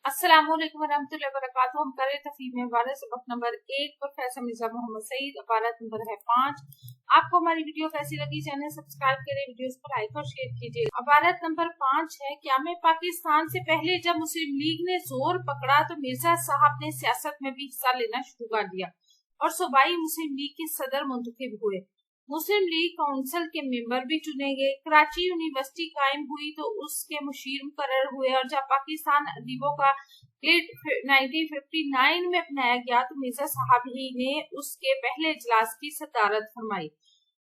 अस्सलाम वालेकुम रहमतुल्लाहि व बरकातुहू। हम कर रहे तफहीम में इबारत सबक नंबर 1 प्रोफेसर मिर्जा मोहम्मद सईद। इबारत नंबर है 5। आपको हमारी वीडियो कैसी लगी, चैनल सब्सक्राइब करें, वीडियोस को लाइक और शेयर कीजिए। इबारत नंबर 5 है, क़याम पाकिस्तान से पहले जब मुस्लिम लीग ने जोर पकड़ा तो मिर्जा साहब ने सियासत में भी हिस्सा लेना शुरू कर दिया और सूबाई मुस्लिम लीग के सदर मुंतखब हुए। मुस्लिम लीग काउंसिल के मेंबर भी चुने गए। कराची यूनिवर्सिटी कायम हुई तो उसके मुशीर मुकर्रर हुए और जब पाकिस्तान अदीबों का गिल्ड 1959 में अपनाया गया तो मिर्जा साहब ही ने उसके पहले इजलास की सदारत फरमाई।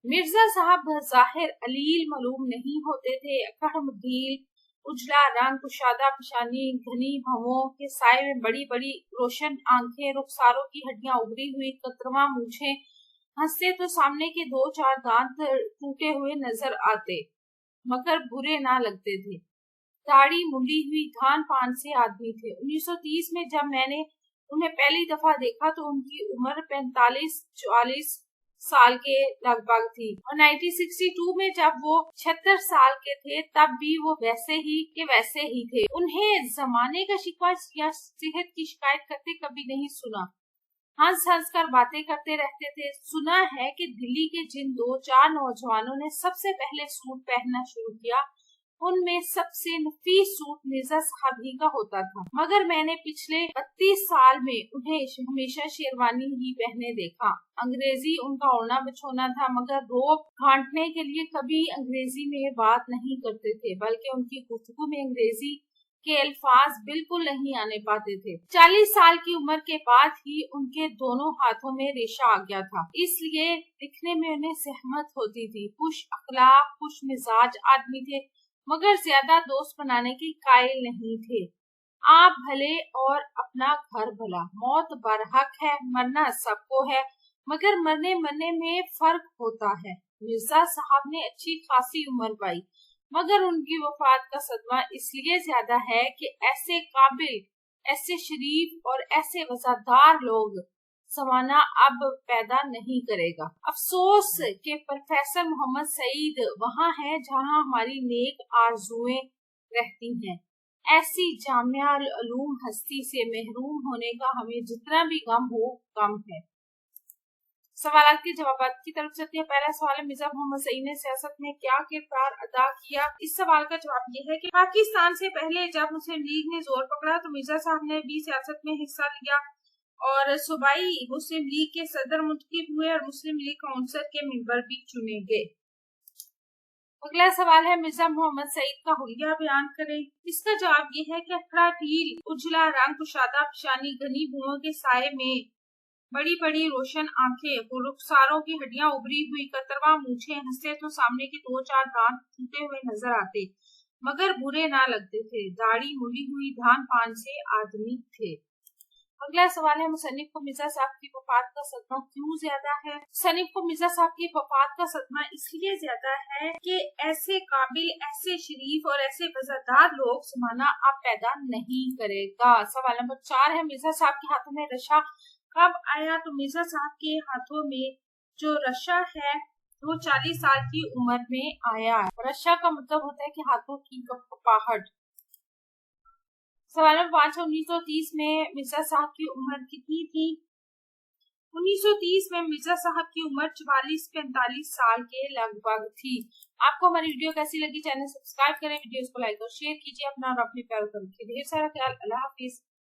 मिर्जा साहब ज़ाहिर अलील मालूम नहीं होते थे। अकड़ मुदील, उजला रंग, कुशादा पेशानी, घनी भवों के साए में बड़ी बड़ी रोशन आंखें, रुखसारों की हड्डियां उभरी हुई, कतरवा मूछें, हंसते तो सामने के 2-4 दांत टूटे हुए नजर आते मगर बुरे ना लगते थे। दाढ़ी मुंडी हुई धान पान से आदमी थे। 1930 में जब मैंने उन्हें पहली दफा देखा तो उनकी उम्र 45-44 साल के लगभग थी और 1962 में जब वो 76 साल के थे तब भी वो वैसे ही थे। उन्हें जमाने का शिकवा या सेहत की शिकायत करते कभी नहीं सुना। हंस हंस कर बातें करते रहते थे। सुना है कि दिल्ली के जिन 2-4 नौजवानों ने सबसे पहले सूट पहनना शुरू किया उनमें सबसे नफीस सूट मिर्जा साहब ही का होता था, मगर मैंने पिछले 32 साल में उन्हें हमेशा शेरवानी ही पहने देखा। अंग्रेजी उनका ओढ़ना बिछोना था, मगर रोब घाटने के लिए कभी अंग्रेजी में बात नहीं करते थे, बल्कि उनकी गुफ्तगू में अंग्रेजी के अल्फाज बिल्कुल नहीं आने पाते थे। 40 साल की उम्र के बाद ही उनके दोनों हाथों में रेशा आ गया था, इसलिए दिखने में उन्हें सहमत होती थी। खुश अखलाक, खुश मिजाज आदमी थे, मगर ज्यादा दोस्त बनाने के कायल नहीं थे। आप भले और अपना घर भला। मौत बरहक है, मरना सबको है, मगर मरने में फर्क होता है। मिर्जा साहब ने अच्छी खासी उम्र पाई, मगर उनकी वफात का सदमा इसलिए ज्यादा है कि ऐसे काबिल, ऐसे शरीफ और ऐसे वफादार लोग जमाना अब पैदा नहीं करेगा। अफसोस के प्रोफेसर मोहम्मद सईद वहाँ है जहाँ हमारी नेक आरजुएं रहती हैं। ऐसी जामिया उलूम हस्ती से महरूम होने का हमें जितना भी गम हो कम है। सवाल के जवाब की तरफ चलते हैं। पहला सवाल है, मिर्जा मोहम्मद सईद ने सियासत में क्या किरदार अदा किया? इस सवाल का जवाब ये है कि पाकिस्तान से पहले जब मुस्लिम लीग ने जोर पकड़ा तो मिर्जा साहब ने भी सियासत में हिस्सा लिया और सूबाई मुस्लिम लीग के सदर मुंतखब हुए और मुस्लिम लीग काउंसिल के मेंबर भी चुने गए। अगला सवाल है, मिर्जा मोहम्मद सईद का हुलिया बयान करें। इसका जवाब ये है कि अखड़ा टील, उजला रंग, कुशादा पेशानी, घनी भुओं के साए में बड़ी बड़ी रोशन आंखें, रुखसारों की हड्डियां उभरी हुई, कतरवा मूछें, हंसते तो सामने के 2-4 दांत टूटे हुए नजर आते मगर बुरे ना लगते थे। दाढ़ी मुड़ी हुई धान पान से आदमी थे। अगला सवाल है, मुसन्निफ को मिर्जा साहब की वफात का सदमा क्यों ज्यादा है? मुसन्निफ को मिर्जा साहब की वफात का सदमा इसलिए ज्यादा है कि ऐसे काबिल, ऐसे शरीफ और ऐसे वफादार लोग जमाना अब पैदा नहीं करेगा। सवाल नंबर 4 है, मिर्जा साहब के हाथों में रशा कब आया? तो मिर्जा साहब के हाथों में जो रशा है वो 40 साल की उम्र में आया। रशा का मतलब होता है कि हाथों की कपाहट। सवाल नंबर 5 है, 1930 में मिर्जा साहब की उम्र कितनी थी? 1930 में मिर्जा साहब की उम्र 44-45 साल के लगभग थी। आपको हमारी वीडियो कैसी लगी, चैनल सब्सक्राइब करें, वीडियोस को लाइक और शेयर कीजिए। अपना और अपने प्यार को रखिए ढेर सारा ख्याल। अल्लाह हाफिज।